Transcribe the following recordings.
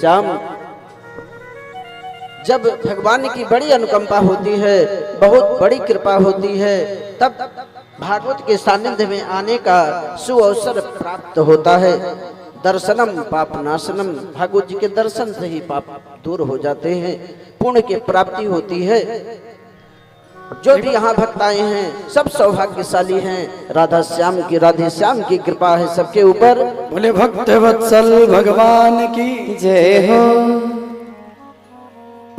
श्याम, जब भगवान की बड़ी अनुकंपा होती है, बहुत बड़ी कृपा होती है, तब भागवत के सानिध्य में आने का सुअवसर प्राप्त होता है। दर्शनम पाप नाशनम, भागवत जी के दर्शन से ही पाप दूर हो जाते हैं, पुण्य की प्राप्ति होती है। जो भी यहाँ भक्त आए हैं सब सौभाग्यशाली हैं। राधा श्याम की, राधे श्याम की कृपा है सबके ऊपर। बोले भक्त वत्सल भगवान की जय हो।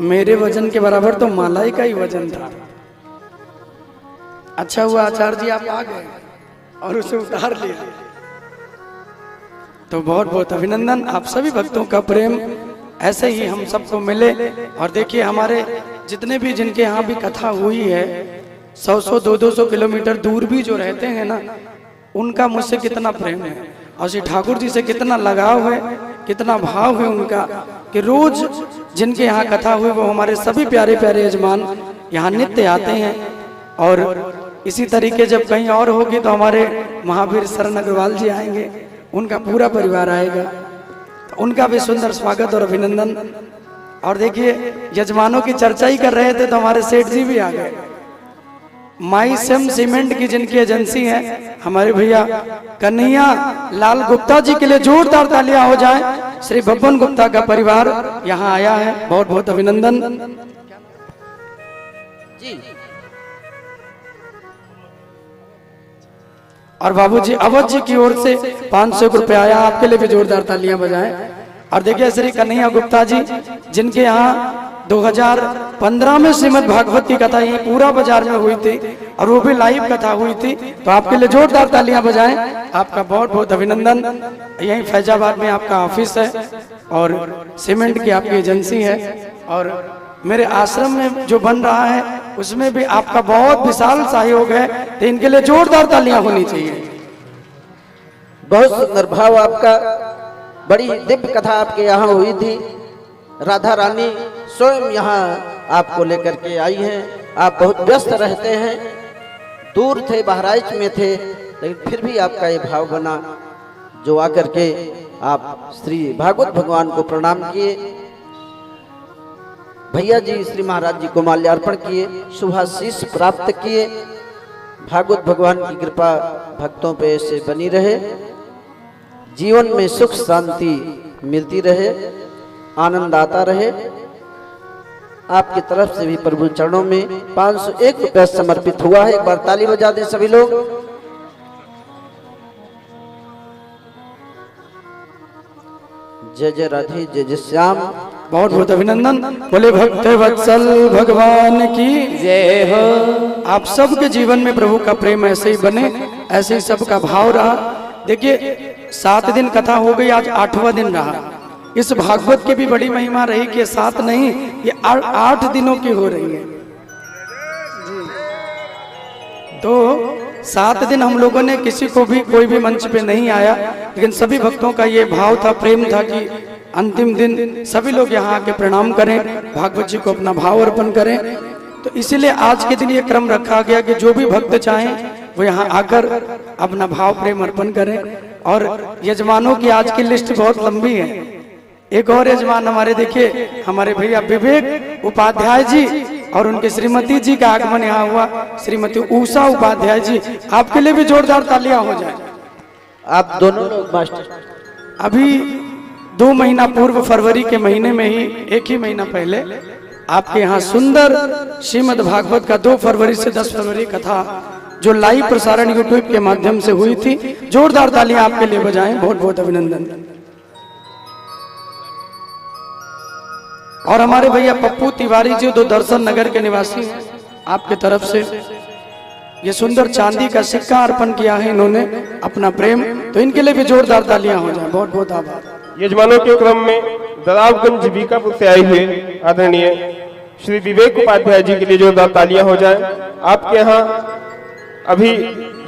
मेरे वजन के बराबर तो मालाई का ही वजन था। अच्छा हुआ आचार्य जी आप आ गए और उसे उतार लिया, तो बहुत बहुत अभिनंदन। आप सभी भक्तों का प्रेम ऐसे ही हम सबको मिले। और देखिए हमारे जितने भी जिनके यहाँ भी कथा हुई है, 100-100 200-200 किलोमीटर दूर भी जो रहते हैं ना, उनका मुझसे कितना प्रेम है और श्री ठाकुर जी से कितना लगाव है, कितना भाव है उनका, कि रोज जिनके यहाँ कथा हुई वो हमारे सभी प्यारे प्यारे यजमान यहाँ नित्य आते हैं। और इसी तरीके जब कहीं और होगी तो हमारे महावीर शरण अग्रवाल जी आएंगे, उनका पूरा परिवार आएगा, तो उनका भी सुंदर स्वागत और अभिनंदन। और देखिए यजमानों की चर्चा ही कर रहे थे तो हमारे सेठ जी भी आ गए। माई सेम सीमेंट की जिनकी एजेंसी है, हमारे भैया कन्हैया लाल गुप्ता जी के लिए जोरदार तालियां हो जाए। श्री बब्बन गुप्ता का परिवार यहाँ आया है, बहुत बहुत अभिनंदन जी। और बाबूजी अवध जी की ओर से 500 रुपए आया, आपके लिए भी जोरदार तालियां बजाएं। और देखिए श्री कन्हैया गुप्ता जी जिनके यहाँ 2015 में श्रीमद् भागवत की कथा यही पूरा बाजार में हुई थी और वो भी लाइव कथा हुई थी, तो आपके लिए जोरदार तालियां बजाएं। आपका बहुत बहुत अभिनंदन। यही फैजाबाद में आपका ऑफिस है और सीमेंट की आपकी एजेंसी है, और मेरे आश्रम में जो बन रहा है उसमें भी आपका बहुत विशाल सहयोग है, तो इनके लिए जोरदार तालियां होनी चाहिए। बहुत सुंदर भाव आपका। बड़ी दिव्य कथा आपके यहाँ हुई थी। राधा रानी स्वयं यहाँ आपको लेकर के आई हैं। आप बहुत व्यस्त रहते हैं, दूर थे, बहराइच में थे, लेकिन फिर भी आपका ये भाव बना जो आकर के आप श्री भागवत भगवान को प्रणाम किए। भैया जी श्री महाराज जी को माल्यार्पण किए, शुभाशीष प्राप्त किए। भागवत भगवान की कृपा भक्तों पे ऐसे बनी रहे, जीवन में सुख शांति मिलती रहे, आनंद आता रहे। आपकी तरफ से भी प्रभु चरणों में 501 रुपया समर्पित हुआ है। एक बार ताली बजा दें सभी लोग। जय जय राधे, जय जय श्याम। बहुत बहुत अभिनंदन। बोले भक्त वत्सल भगवान की जय हो। आप सबके जीवन में प्रभु का प्रेम ऐसे ही बने, ऐसे ही सबका भाव रहा। देखिए 7 दिन कथा हो गई, आज 8वां दिन रहा। इस भागवत की भी बड़ी महिमा रही कि 7 नहीं, ये 8 दिनों की हो रही है। तो 7 दिन हम लोगों ने किसी को भी कोई भी मंच पे नहीं आया, लेकिन सभी भक्तों का ये भाव था, प्रेम था कि अंतिम दिन सभी लोग यहाँ आके प्रणाम करें, भागवत जी को अपना भाव अर्पण करें। तो इसीलिए आज के दिन ये क्रम रखा गया कि जो भी भक्त चाहें वो यहाँ आकर अपना भाव प्रेम अर्पण करें। और यजमानों की आज की लिस्ट बहुत लंबी है। एक और यजमान हमारे देखिए, हमारे भैया विवेक उपाध्याय जी और उनके श्रीमती जी का आगमन यहाँ हुआ, श्रीमती उषा उपाध्याय जी। आपके लिए भी जोरदार तालियां हो जाए। आप दोनों लोग मास्टर। अभी 2 महीना पूर्व फरवरी के महीने में ही, एक ही महीना पहले आपके यहाँ सुंदर श्रीमद् भागवत का 2 फरवरी से 10 फरवरी कथा जो लाइव प्रसारण यूट्यूब के माध्यम से हुई थी। जोरदार तालियां आपके लिए बजाएं। बहुत बहुत अभिनंदन। और हमारे भैया पप्पू तिवारी जी जो दर्शन नगर के निवासी हैं, आपके तरफ से ये सुंदर चांदी का सिक्का अर्पण किया है इन्होंने, अपना प्रेम, तो इनके लिए भी जोरदार तालियां हो जाए। बहुत बहुत आभार। यजमानों के क्रम में दरावगंज जीविकापुर से आए हुए आदरणीय श्री विवेक उपाध्याय जी के लिए जोरदार तालियां हो जाए। आपके यहाँ अभी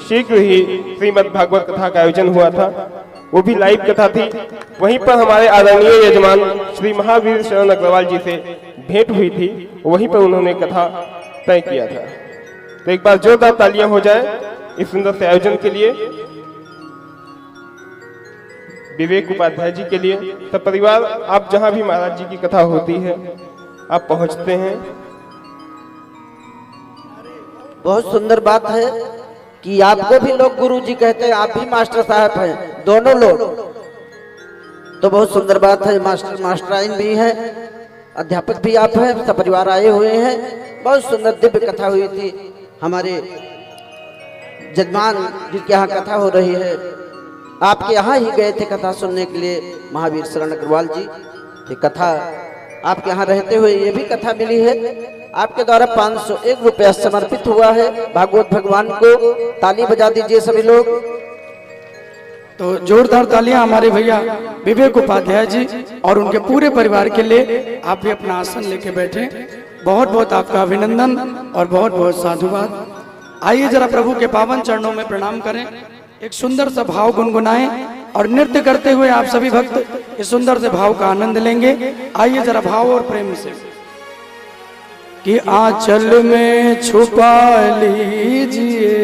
शीघ्र ही श्रीमद् भागवत कथा का आयोजन हुआ था, वो भी लाइव कथा थी। वहीं पर हमारे आदरणीय यजमान श्री महावीर शरण अग्रवाल जी से भेंट हुई थी, वहीं पर उन्होंने कथा तय किया था। तो एक बार जोरदार तालियां हो जाए इस सुंदर से आयोजन के लिए। विवेक उपाध्याय जी के लिए। सब परिवार आप जहां भी महाराज जी की कथा होती है आप पहुंचते हैं। बहुत सुंदर बात है कि आपको भी लोग गुरु जी कहते हैं, आप भी मास्टर साहब हैं, दोनों लोग। तो बहुत सुंदर बात है, मास्टराइन भी है, अध्यापक भी आप हैं, सब परिवार आए हुए हैं। बहुत सुंदर दिव्य कथा हुई थी। हमारे जजमान जिनके यहाँ कथा हो रही है, आपके यहाँ ही गए थे कथा सुनने के लिए, महावीर शरण अग्रवाल जी। ये कथा आपके यहाँ रहते हुए ये भी कथा मिली है। आपके द्वारा 501 रुपया समर्पित हुआ है भागवत भगवान को। ताली बजा दीजिए सभी लोग। तो जोरदार तालियां हमारे भैया विवेक उपाध्याय जी और उनके पूरे परिवार के लिए। आप भी अपना आसन लेके बैठे। बहुत बहुत आपका अभिनंदन और बहुत बहुत साधुवाद। आइए जरा प्रभु के पावन चरणों में प्रणाम करें, एक सुंदर सा भाव गुनगुनाएं और नृत्य करते हुए आप सभी भक्त इस सुंदर से भाव का आनंद लेंगे। आइए जरा भाव और प्रेम से कि आंचल में छुपा लीजिए।